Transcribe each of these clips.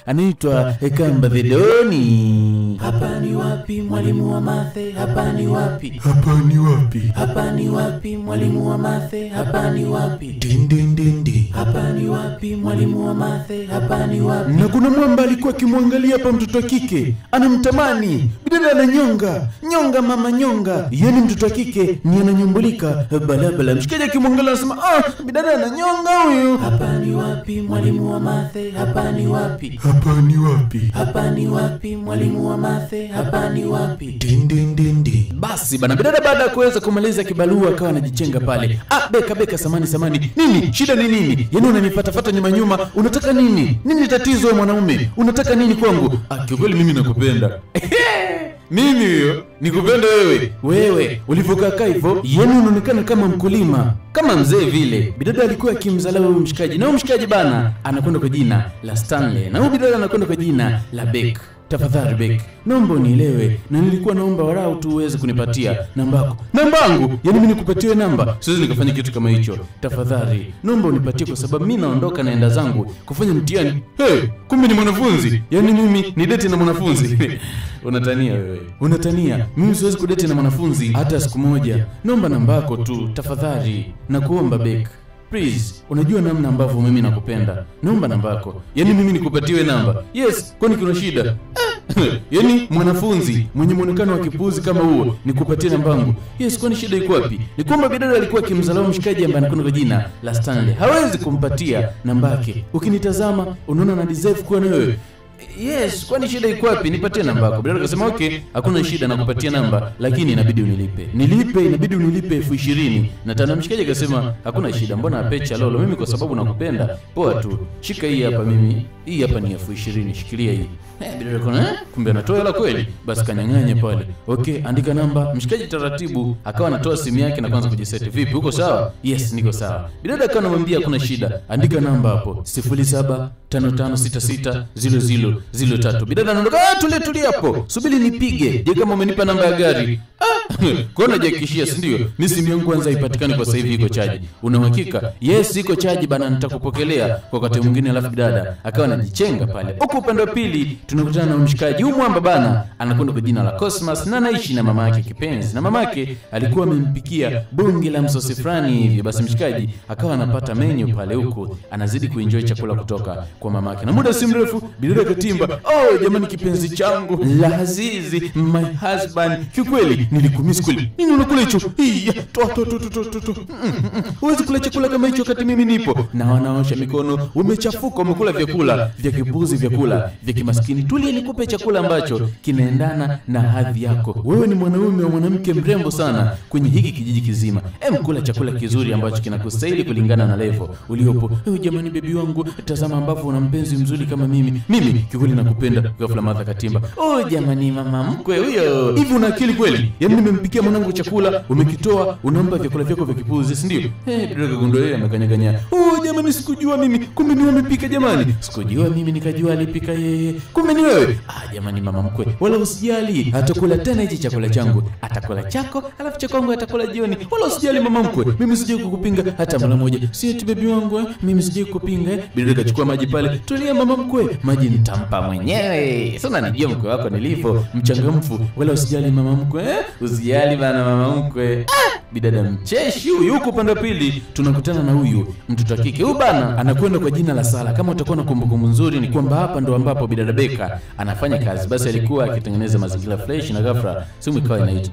anaitwa Kamba the Doni. Hapa ni wapi mwalimu wa mathe? Hapa ni wapi? Hapa ni wapi? Hapa ni wapi mwalimu wa mathe? Hapa ni wapi? Din din din din. Hapa ni wapi mwalimu wa mathe? Hapa ni wapi? Na kuna mwamba alikuwa akimwangalia hapa mtoto wa kike, anamtamani. Bidada ananyonga, nyonga mama nyonga. Yaani mtoto wa kike ni ananyumbulika balabala. Mshikaji akimwangalia anasema, bidada ananyonga huyu. Hapa ni wapi mwalimu wa mathe? Hapa ni wapi? Hapa ni wapi? Hapa ni wapi mwalimu wa mathe? Hapa ni wapi? Din din din din. Basi bana, bidada baada ya kuweza kumaliza kibalua akawa anajichenga pale. Beka samani. Nini? Shida ni nini? Yaani unanifuata nyuma. Unataka nini? Nini tatizo wewe mwanaume? Unataka nini kwangu? Kiukweli mimi nakupenda. Mimi hiyo nikupenda wewe. Wewe ulivyokaa hivyo, yaani unaonekana kama mkulima, kama mzee vile. Bidada alikuwa akimzalau huyo mshikaji. Na huyo mshikaji bana anakwenda kwa jina la Stanley. Na huyo bidada anakwenda kwa jina la Beck. Tafadhali Beck, naomba unielewe, na nilikuwa naomba warau tu uweze kunipatia namba yako. Namba yangu? Yaani mimi nikupatie namba? Siwezi nikafanya kitu kama hicho. Tafadhali naomba unipatie kwa sababu mimi naondoka naenda zangu kufanya mtihani. Kumbe ni mwanafunzi. Yaani mimi ni date na mwanafunzi. Unatania wewe. Unatania. Mimi siwezi kudate na mwanafunzi hata siku moja. Naomba namba yako tu tafadhali. Nakuomba Beck. Please, unajua namna ambavyo mimi nakupenda. Naomba namba yako. Yaani mimi nikupatiwe namba? Yes, kwani kuna shida? Yaani mwanafunzi mwenye muonekano wa kipuzi kama huo nikupatie namba yangu? Yes, kwani shida iko wapi? Ni kwamba bidada alikuwa akimzalau mshikaji ambaye anakwenda kwa jina la Stanley. Hawezi kumpatia namba yake. Ukinitazama unaona na deserve kuwa na wewe. Yes, kwani shida iko wapi? Nipatie namba yako. Bidada akasema okay, hakuna shida nakupatia namba, lakini inabidi unilipe. Inabidi unilipe 20,000. Na tena mshikaji akasema hakuna shida, mbona apecha lolo, mimi kwa sababu nakupenda. Poa tu. Shika hii hapa mimi. Hii hapa ni 20,000, shikilia hii. Bidada akona kumbe anatoa hela kweli. Basi kanyang'anye pale. Okay, andika namba. Mshikaji taratibu akawa anatoa simu yake na kwanza kujiseti. Vipi, uko sawa? Yes, niko sawa. Bidada akawa anamwambia hakuna shida. Andika namba hapo. 0755660003. Bidada anaondoka. Tulia hapo. Subiri nipige. Je, kama umenipa namba ya gari? Kona jakishia, si ndio? Mimi simu yangu kwanza ipatikane kwa sasa hivi iko chaji. Una uhakika? Yes, iko chaji bana, nitakupokelea kwa wakati mwingine. Alafu bidada akawa anajichenga pale. Huko upande wa pili tunakutana na mshikaji. Huyu mwamba bana anakwenda kwa jina la Cosmas na anaishi na mama yake kipenzi. Na mama yake alikuwa amempikia bonge la msosi fulani hivi. Basi mshikaji akawa anapata menu pale huko, anazidi kuenjoy chakula kutoka kwa mama yake. Na muda si mrefu bidada katimba. Jamani kipenzi changu la azizi, my husband. Kiukweli nilikumisi kweli. Nini unakula hicho? Toa. Huwezi kula chakula kama hicho wakati mimi nipo. Na wanaosha mikono, umechafuka, umekula vyakula vya kipuzi, vyakula vya kimaskini. Tulie nikupe chakula ambacho kinaendana na hadhi yako. Wewe ni mwanaume wa mwanamke mrembo sana kwenye hiki kijiji kizima. Kula chakula kizuri ambacho kinakustahili kulingana na level uliopo. Jamani baby wangu, tazama ambavyo una mpenzi mzuri kama mimi. Mimi kikweli nakupenda. Ghafla Martha katimba. Jamani mama mkwe huyo. Hivi una akili kweli? Yaani nimempikia mwanangu chakula, umekitoa, unampa vyakula vyako vya kipuzi, si ndio? Bidada kagundua yeye amekanyaganya. Jamani sikujua mimi. Kumbe ni wewe umepika jamani. Sikujua mimi, nikajua alipika yeye. Kumbe ni wewe. Jamani mama mkwe, wala usijali. Atakula tena hichi chakula changu. Atakula chako, alafu cha kwangu atakula jioni. Wala usijali mama mkwe. Mimi sije kukupinga hata mara moja. Si eti baby wangu, mimi sije kukupinga. Bidada kachukua maji pale. Tulia mama mkwe. Maji nitampa mwenyewe. Sasa unanijua mkwe wako nilivyo mchangamfu. Wala usijali mama mkwe. Usijali bana mama mkwe. Bidada mcheshi huyu. Huko upande wa pili tunakutana na huyu mtoto wa kike. Huyu bana anakwenda kwa jina la Sala. Kama utakuwa na kumbukumbu nzuri ni kwamba hapa ndo ambapo bidada Beka anafanya kazi. Basi alikuwa akitengeneza mazingira fresh na ghafla simu ikawa inaita.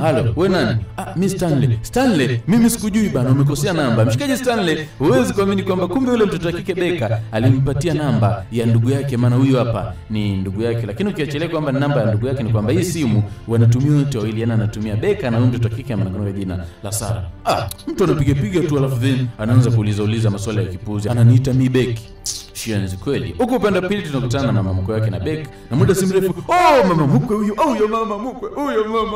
Halo, wewe nani? Mimi Stanley. Stanley, mimi sikujui bana, umekosea namba. Mshikaji Stanley, huwezi kuamini kwamba kumbe yule mtoto wa kike Beka alimpatia namba ya ndugu yake, maana huyu hapa ni ndugu yake. Lakini ukiachilia kwamba namba ya ndugu yake ni kwamba hii simu wanatumia wote wawili, yana anatumia Beka na huyu mtoto wa kike anakwenda jina la Sara. Mtu anapiga tu alafu then anaanza kuuliza maswali ya kipuzi. Ananiita mi Beki. Shianzi kweli. Huko upande pili tunakutana na mama mkwe wake na Beck. Na muda si mrefu, mama mkwe huyo, mama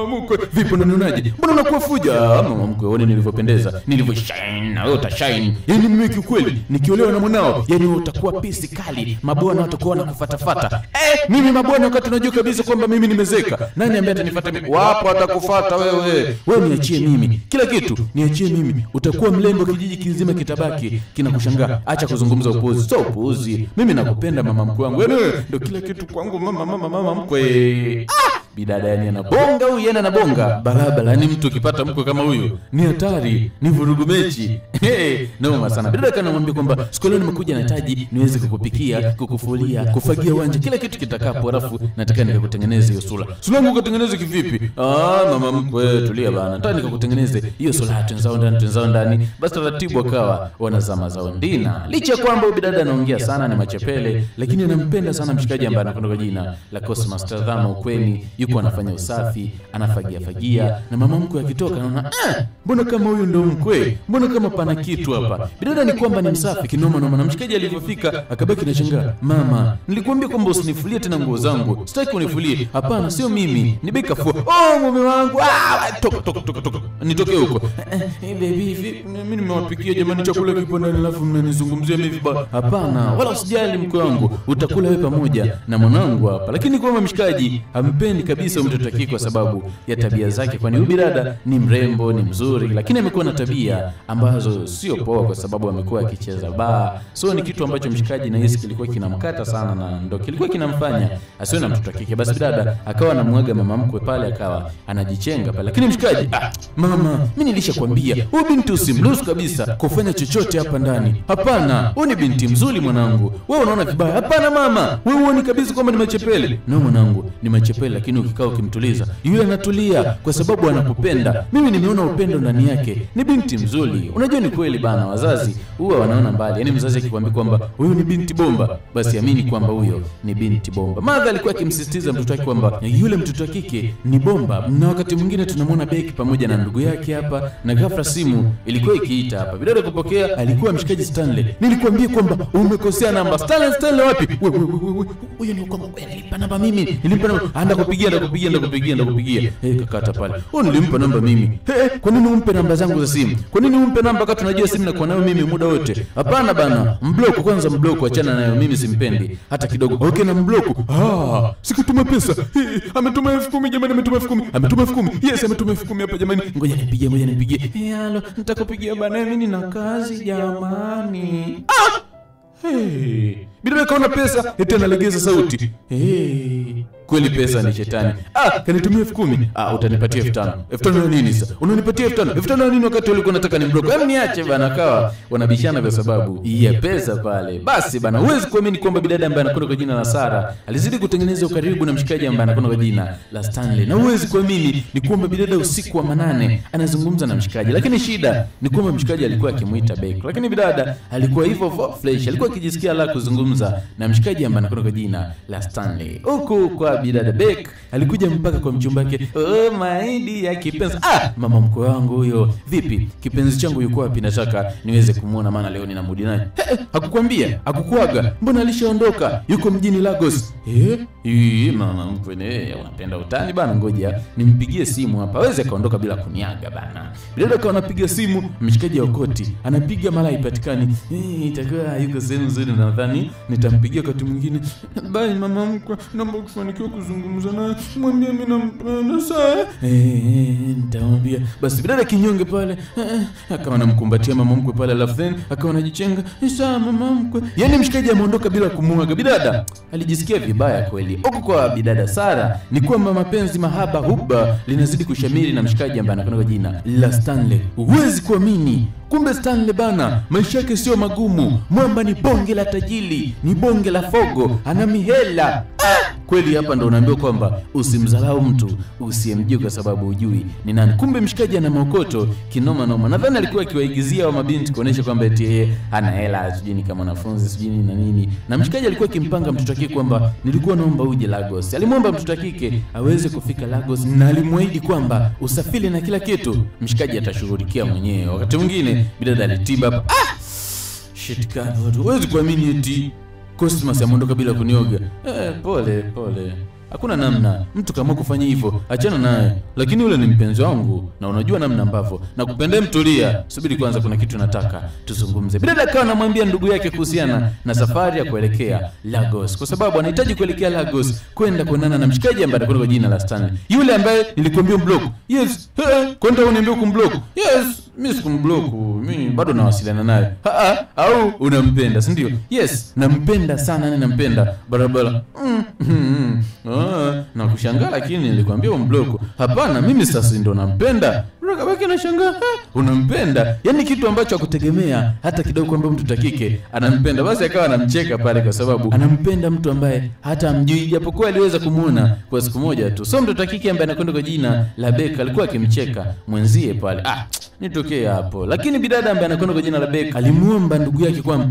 mkwe. Vipi unanionaje? Mbona unakuwa fuja? Mama mkwe, uone nilivyopendeza, nilivyoshine, na wewe utashine. Yaani mimi kiukweli nikiolewa na mwanao, yaani utakuwa pisi kali. Mabwana watakuwa wanakufuata. Mimi mabwana wakati unajua kabisa kwamba mimi nimezeka. Nani ambaye atanifuata mimi? Wapo atakufuata wewe. Wewe niachie mimi. Kila kitu niachie mimi. Utakuwa mlembo, kijiji kizima kitabaki kinakushangaa. Acha kuzungumza upuzi. So upuzi maamuzi. Mimi nakupenda mama mkwe wangu. Wewe ndio kila kitu kwangu mama mkwe. Bidada yani anabonga huyu yana anabonga barabara. Ni mtu ukipata mkwe kama huyo ni hatari, ni vurugu mechi. Noma sana. Bidada kanamwambia kwamba siku leo nimekuja nahitaji niweze kukupikia, kukufulia, kufagia uwanja, kila kitu kitakapo, alafu nataka nikakutengeneze hiyo sura. Sura yangu kutengeneze kivipi? Mama mkwe tulia bana. Nataka nikakutengeneze hiyo sura, tunzao ndani. Basi taratibu akawa wanazama zao ndina. Licha kwamba bidada anaongea sana, ni machepele, lakini anampenda sana mshikaji ambaye anakwenda kwa jina la Cosmas. Tazama ukweni, yuko anafanya usafi, anafagia na mama mkwe akitoka anaona mbona kama huyu ndo mkwe, mbona kama pana kitu hapa. Bidada ni kwamba ni msafi kinoma noma, na mshikaji alipofika akabaki na shangaa. Mama, nilikwambia kwamba usinifulie tena nguo zangu, sitaki unifulie. Hapana, sio mimi, ni Beka fua. Mume wangu, toka nitoke huko. Baby, mimi nimewapikia jamani chakula kipo ndani, alafu mnanizungumzia mimi vibaya. Hapana, wala usijali mkwe wangu, utakula wewe pamoja na mwanangu hapa. Lakini kwa mshikaji hampendi kabisa mtoto wake kwa sababu ya tabia zake, kwani huyu bidada ni mrembo, ni mzuri, lakini amekuwa na tabia ambazo sio poa kwa sababu amekuwa akicheza baa. So ni kitu ambacho mshikaji na hisi kilikuwa kinamkata sana, na ndio kilikuwa kinamfanya asiwe na mtoto wake. Basi bidada akawa anamwaga mama mkwe pale, akawa anajichenga pale. Lakini mshikaji, mama, mimi nilishakwambia huyu binti usimruhusu kabisa kufanya chochote hapa ndani. Hapana, huyu ni binti mzuri mwanangu, wewe unaona vibaya. Hapana mama, wewe uone kabisa kwamba ni machepele. No mwanangu, ni machepele, lakini ukikaa ukimtuliza yule anatulia kwa sababu anakupenda. Mimi nimeona upendo ndani yake, ni binti mzuri. Unajua ni kweli bana, wazazi huwa wanaona mbali. Yaani mzazi akikwambia kwamba huyu ni binti bomba, basi amini kwamba huyo ni binti bomba. Madha alikuwa akimsisitiza mtoto wake kwamba yule mtoto wa kike ni bomba. Na wakati mwingine tunamwona Beki pamoja na ndugu yake hapa, na ghafla simu ilikuwa ikiita hapa. Bidada kupokea alikuwa mshikaji Stanley. Nilikwambia kwamba umekosea namba. Stanley wapi? Huyo ni kwamba nilimpa namba mimi. Nilimpa namba. Anda kupigia. Kakata pale. Nilimpa namba mimi. Kwa nini umpe namba zangu za simu? Kwa nini umpe namba wakati unajua simu nakuwa nayo mimi muda wote? Hapana bana, mblock kwanza, mblock, achana nayo, mimi simpendi hata kidogo. Okay, na mblock. Sikutuma pesa. Ametuma 10,000 jamani, ametuma 10,000. Ametuma 10,000. Yes, ametuma 10,000 hapa jamani. Ngoja nipigie. Halo, nitakupigia bana, mimi nina kazi jamani. Bila kaona pesa, eti analegeza sauti. Kweli pesa ni shetani. Kanitumia 10,000. Utanipatia 5,000. 5,000 nini sasa? Unanipatia 5,000. 5,000 nini wakati ulikuwa unataka nimblock? Hebu niache bana, kawa wanabishana kwa sababu ya pesa pale. Basi bana, huwezi kuamini kwamba bidada ambaye anakwenda kwa jina la Sara alizidi kutengeneza ukaribu na mshikaji ambaye anakwenda kwa jina la Stanley. Na huwezi kuamini ni kwamba bidada usiku wa manane anazungumza na mshikaji, lakini shida ni kwamba mshikaji alikuwa akimuita Beck. Lakini bidada alikuwa hivyo fresh, alikuwa akijisikia la kuzungumza na mshikaji ambaye anakwenda kwa jina la Stanley. Huko kwa bidada Beck alikuja mpaka kwa mchumba wake. Maidi ya kipenzi. Mama mkwe wangu huyo. Vipi? Kipenzi changu yuko wapi? Nataka niweze kumuona maana leo nina mudi naye. Hakukwambia? Hakukuaga? Mbona alishaondoka? Yuko mjini Lagos. Mama mkwe naye anapenda utani bana, ngoja nimpigie simu hapa. Hawezi kaondoka bila kuniaga bana. Bidada kawa anapiga simu, mshikaji wa koti anapiga mara haipatikani. Itakuwa yuko sehemu nzuri, nadhani nitampigia wakati mwingine. Bye mama mkwe, naomba kufanikiwa kuzungumza naye, mwambie mimi nampenda sana. Nitamwambia. Basi bidada kinyonge pale akawa anamkumbatia mama mkwe pale, alafu then akawa anajichenga. Sawa mama mkwe. Yaani mshikaji ameondoka bila kumuaga. Bidada alijisikia vibaya kweli. Huko kwa bidada Sara ni kwamba mapenzi, mahaba, huba linazidi kushamiri na mshikaji ambaye anakwenda kwa jina la Stanley. Huwezi kuamini, kumbe Stanley bana maisha yake sio magumu. Mwamba ni bonge la tajiri, ni bonge la fogo, ana mihela. Kweli hapa ndo unaambiwa kwamba usimdharau mtu usiyemjua kwa sababu hujui ni nani. Kumbe mshikaji ana maokoto kinoma noma. Nadhani alikuwa akiwaigizia wa mabinti kuonesha kwamba eti yeye ana hela, sijini kama wanafunzi, sijini na nini. Na mshikaji alikuwa akimpanga mtoto wake kwamba nilikuwa naomba uje Lagos. Alimwomba mtoto wake aweze kufika Lagos na alimwahidi kwamba usafiri na kila kitu mshikaji atashughulikia mwenyewe. Wakati mwingine bidada alitiba. Shit God, huwezi kuamini eti Cosmas ameondoka bila kunioga. Pole. Hakuna namna. Mtu kama kufanya hivyo, achana naye. Lakini yule ni mpenzi wangu na unajua namna ambavyo nakupenda. Mtulia. Subiri kwanza, kuna kitu nataka tuzungumze. Bidada akawa anamwambia ndugu yake kuhusiana na safari ya kuelekea Lagos, kwa sababu anahitaji kuelekea Lagos kwenda kuonana na mshikaji ambaye anakwenda kwa jina la Stanley. Yule ambaye nilikwambia block. Yes. Kwenda uniambia kumblock. Yes. mimi sikumblock, mimi bado nawasiliana naye. Au unampenda, si ndio? Yes, nampenda sana, na nampenda barabara. Na kushangaa, lakini nilikwambia umblock. Hapana, mimi sasa ndo nampenda. Kabaki anashangaa, unampenda? Yaani kitu ambacho hakutegemea hata kidogo kwamba mtu takike anampenda. Basi akawa anamcheka pale kwa sababu anampenda mtu ambaye hata amjui, japokuwa aliweza kumuona kwa siku moja tu. So mtu takike ambaye anakwenda kwa jina la Beka alikuwa akimcheka mwenzie pale. Nitokee hapo. Lakini bidada ambaye anakwenda kwa jina la Beka alimuomba ndugu yake kwamba